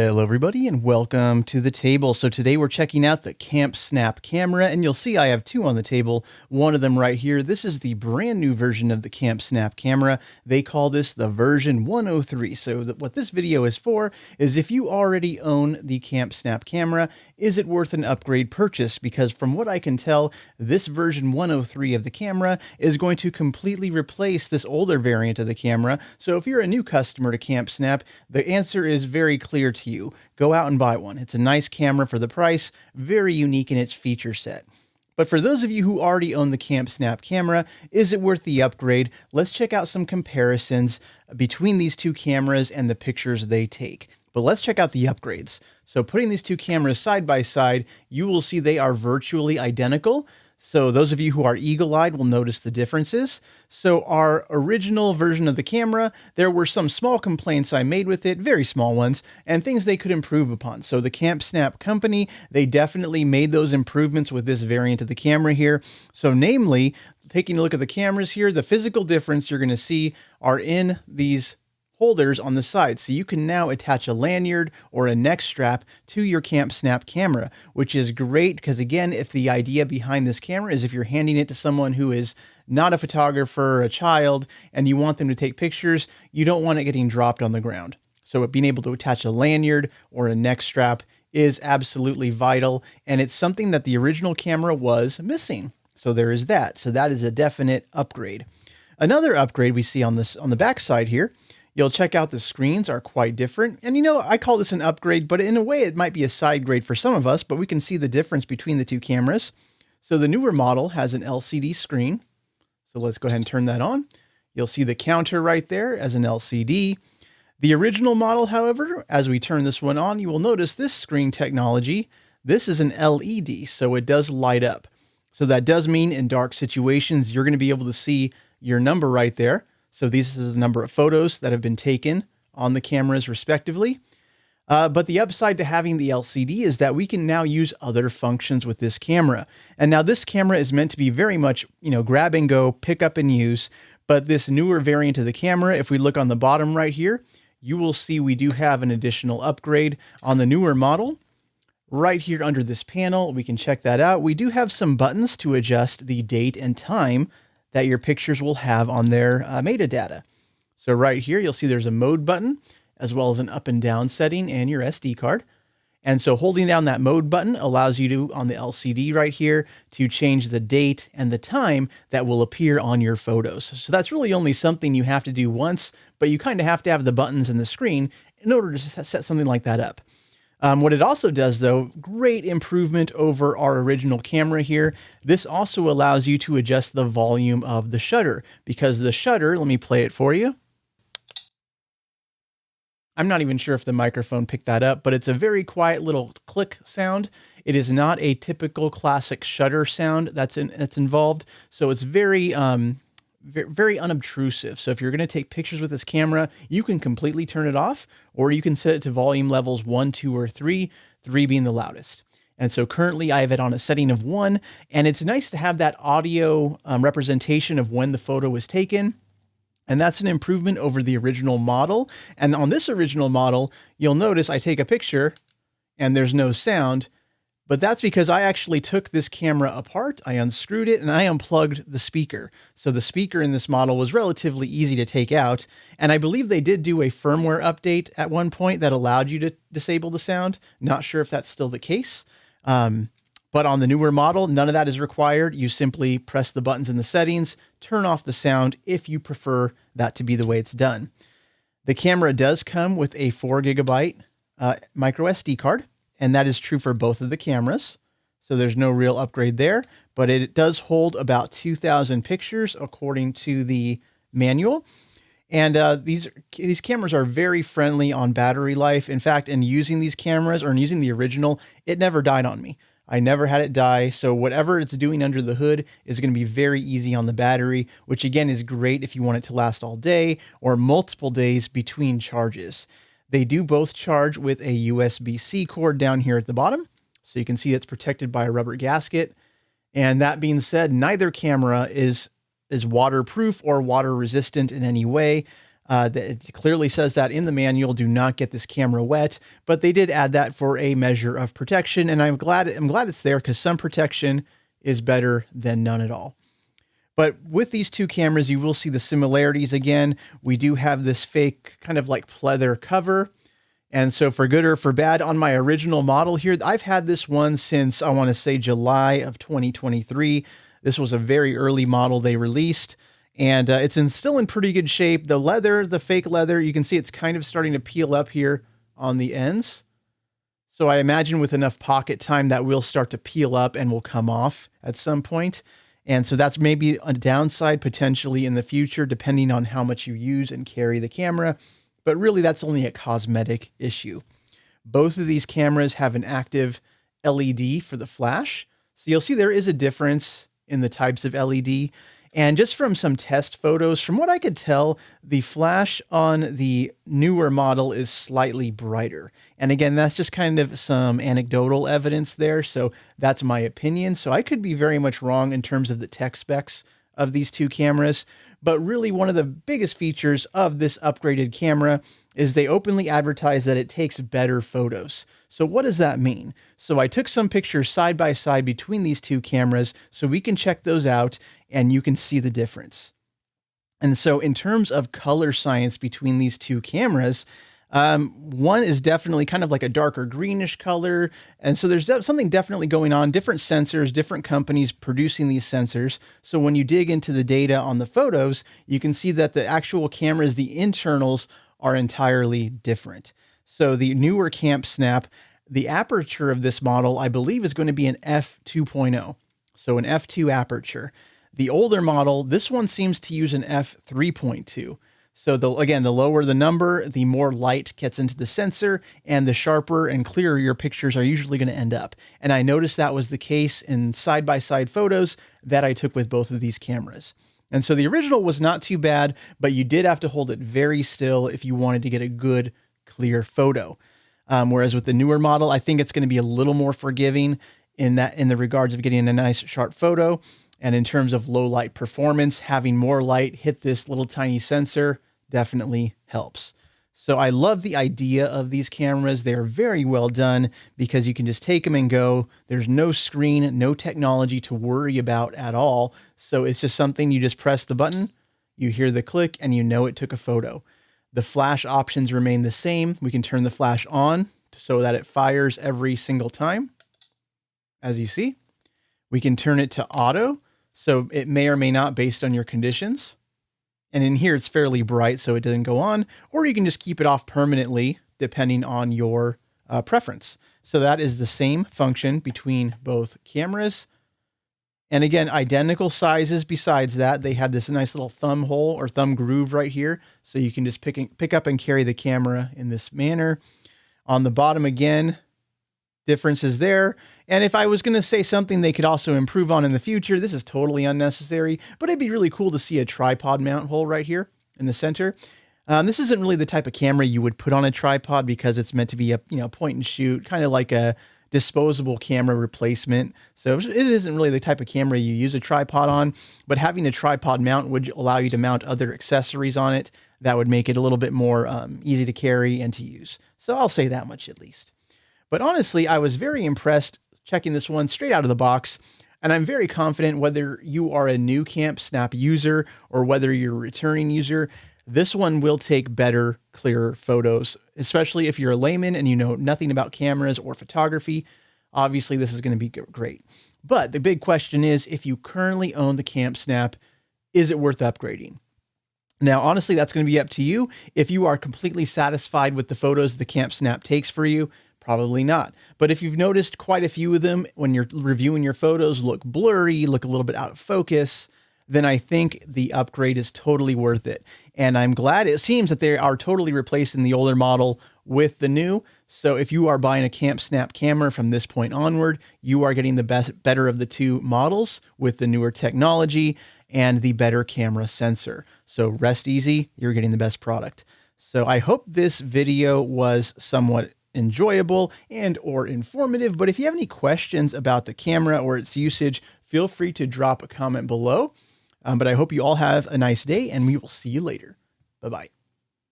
Hello everybody and welcome to the table. So today we're checking out the Camp Snap camera, and you'll see I have two on the table, one of them right here. This is the brand new version of the Camp Snap camera. They call this the version 103. So what this video is for is if you already own the Camp Snap camera, is it worth an upgrade purchase? Because from what I can tell, this version 103 of the camera is going to completely replace this older variant of the camera. So if you're a new customer to Camp Snap, the answer is very clear to you. Go out and buy one. It's a nice camera for the price, very unique in its feature set. But for those of you who already own the Camp Snap camera, is it worth the upgrade? Let's check out some comparisons between these two cameras and the pictures they take. But let's check out the upgrades. So putting these two cameras side by side, you will see they are virtually identical. So those of you who are eagle-eyed will notice the differences. So our original version of the camera, there were some small complaints I made with it, very small ones, and things they could improve upon. So the Camp Snap company, they definitely made those improvements with this variant of the camera here. So namely, taking a look at the cameras here, the physical difference you're going to see are in these holders on the side. So you can now attach a lanyard or a neck strap to your Camp Snap camera, which is great because, again, if the idea behind this camera is if you're handing it to someone who is not a photographer or a child and you want them to take pictures, you don't want it getting dropped on the ground. So being able to attach a lanyard or a neck strap is absolutely vital, and it's something that the original camera was missing. So there is that. So that is a definite upgrade. Another upgrade we see on the back side here, you'll check out the screens are quite different. And I call this an upgrade, but in a way it might be a side grade for some of us, but we can see the difference between the two cameras. So the newer model has an LCD screen. So let's go ahead and turn that on. You'll see the counter right there as an LCD. The original model, however, as we turn this one on, you will notice this screen technology. This is an LED, so it does light up. So that does mean in dark situations, you're going to be able to see your number right there. So this is the number of photos that have been taken on the cameras respectively. But the upside to having the LCD is that we can now use other functions with this camera. And now this camera is meant to be very much, grab and go, pick up and use. But this newer variant of the camera, if we look on the bottom right here, you will see we do have an additional upgrade on the newer model. Right here under this panel, we can check that out. We do have some buttons to adjust the date and time that your pictures will have on their metadata. So right here, you'll see there's a mode button, as well as an up and down setting and your SD card. And so holding down that mode button allows you to, on the LCD right here, to change the date and the time that will appear on your photos. So that's really only something you have to do once, but you kind of have to have the buttons and the screen in order to set something like that up. What it also does, though, great improvement over our original camera here. This also allows you to adjust the volume of the shutter, because the shutter, let me play it for you. I'm not even sure if the microphone picked that up, but it's a very quiet little click sound. It is not a typical classic shutter sound that's involved. So it's very unobtrusive. So if you're going to take pictures with this camera, you can completely turn it off, or you can set it to volume levels 1, 2, or 3, 3 being the loudest. And so currently I have it on a setting of 1, and it's nice to have that audio representation of when the photo was taken. And that's an improvement over the original model. And on this original model, you'll notice I take a picture and there's no sound. But that's because I actually took this camera apart, I unscrewed it, and I unplugged the speaker. So the speaker in this model was relatively easy to take out. And I believe they did do a firmware update at one point that allowed you to disable the sound. Not sure if that's still the case. But on the newer model, none of that is required. You simply press the buttons in the settings, turn off the sound if you prefer that to be the way it's done. The camera does come with a 4 GB micro SD card. And that is true for both of the cameras. So there's no real upgrade there, but it does hold about 2,000 pictures according to the manual. And these cameras are very friendly on battery life. In fact, in using these cameras or in using the original, it never died on me. I never had it die. So whatever it's doing under the hood is going to be very easy on the battery, which again is great if you want it to last all day or multiple days between charges. They do both charge with a USB-C cord down here at the bottom. So you can see it's protected by a rubber gasket. And that being said, neither camera is waterproof or water resistant in any way. It clearly says that in the manual, do not get this camera wet, but they did add that for a measure of protection. And I'm glad it's there, because some protection is better than none at all. But with these two cameras, you will see the similarities again. We do have this fake kind of like pleather cover. And so for good or for bad, on my original model here, I've had this one since, I want to say, July of 2023. This was a very early model they released, and it's still in pretty good shape. The leather, the fake leather, you can see it's kind of starting to peel up here on the ends. So I imagine with enough pocket time that will start to peel up and will come off at some point. And so that's maybe a downside potentially in the future, depending on how much you use and carry the camera. But really, that's only a cosmetic issue. Both of these cameras have an active LED for the flash. So you'll see there is a difference in the types of LED. And just from some test photos, from what I could tell, the flash on the newer model is slightly brighter. And again, that's just kind of some anecdotal evidence there. So that's my opinion. So I could be very much wrong in terms of the tech specs of these two cameras. But really, one of the biggest features of this upgraded camera is they openly advertise that it takes better photos. So what does that mean? So I took some pictures side by side between these two cameras so we can check those out and you can see the difference. And so in terms of color science between these two cameras, one is definitely kind of like a darker greenish color. And so there's something definitely going on, different sensors, different companies producing these sensors. So when you dig into the data on the photos, you can see that the actual cameras, the internals, are entirely different. So the newer Camp Snap, the aperture of this model, I believe, is going to be an f2.0. So an f2 aperture. The older model, this one seems to use an f3.2. So again, the lower the number, the more light gets into the sensor, and the sharper and clearer your pictures are usually going to end up. And I noticed that was the case in side-by-side photos that I took with both of these cameras. And so the original was not too bad, but you did have to hold it very still if you wanted to get a good, clear photo. Whereas with the newer model, I think it's going to be a little more forgiving in the regards of getting a nice, sharp photo. And in terms of low light performance, having more light hit this little tiny sensor definitely helps. So I love the idea of these cameras. They're very well done because you can just take them and go. There's no screen, no technology to worry about at all. So it's just something you just press the button, you hear the click, and you know it took a photo. The flash options remain the same. We can turn the flash on so that it fires every single time. As you see, we can turn it to auto. So it may or may not based on your conditions. And in here, it's fairly bright, so it doesn't go on, or you can just keep it off permanently depending on your preference. So that is the same function between both cameras. And again, identical sizes besides that. They have this nice little thumb hole or thumb groove right here. So you can just pick up and carry the camera in this manner. On the bottom again, differences there. And if I was going to say something they could also improve on in the future, this is totally unnecessary, but it'd be really cool to see a tripod mount hole right here in the center. This isn't really the type of camera you would put on a tripod because it's meant to be a point and shoot, kind of like a disposable camera replacement. So it isn't really the type of camera you use a tripod on, but having a tripod mount would allow you to mount other accessories on it that would make it a little bit more easy to carry and to use. So I'll say that much at least. But honestly, I was very impressed checking this one straight out of the box. And I'm very confident whether you are a new Camp Snap user or whether you're a returning user, this one will take better, clearer photos, especially if you're a layman and you know nothing about cameras or photography. Obviously, this is going to be great. But the big question is, if you currently own the Camp Snap, is it worth upgrading? Now, honestly, that's going to be up to you. If you are completely satisfied with the photos the Camp Snap takes for you, probably not. But if you've noticed quite a few of them when you're reviewing your photos look blurry, look a little bit out of focus, then I think the upgrade is totally worth it. And I'm glad it seems that they are totally replacing the older model with the new. So if you are buying a Camp Snap camera from this point onward, you are getting the better of the two models with the newer technology and the better camera sensor. So rest easy, you're getting the best product. So I hope this video was somewhat enjoyable and or informative, but if you have any questions about the camera or its usage, feel free to drop a comment below. But I hope you all have a nice day and we will see you later. Bye-bye.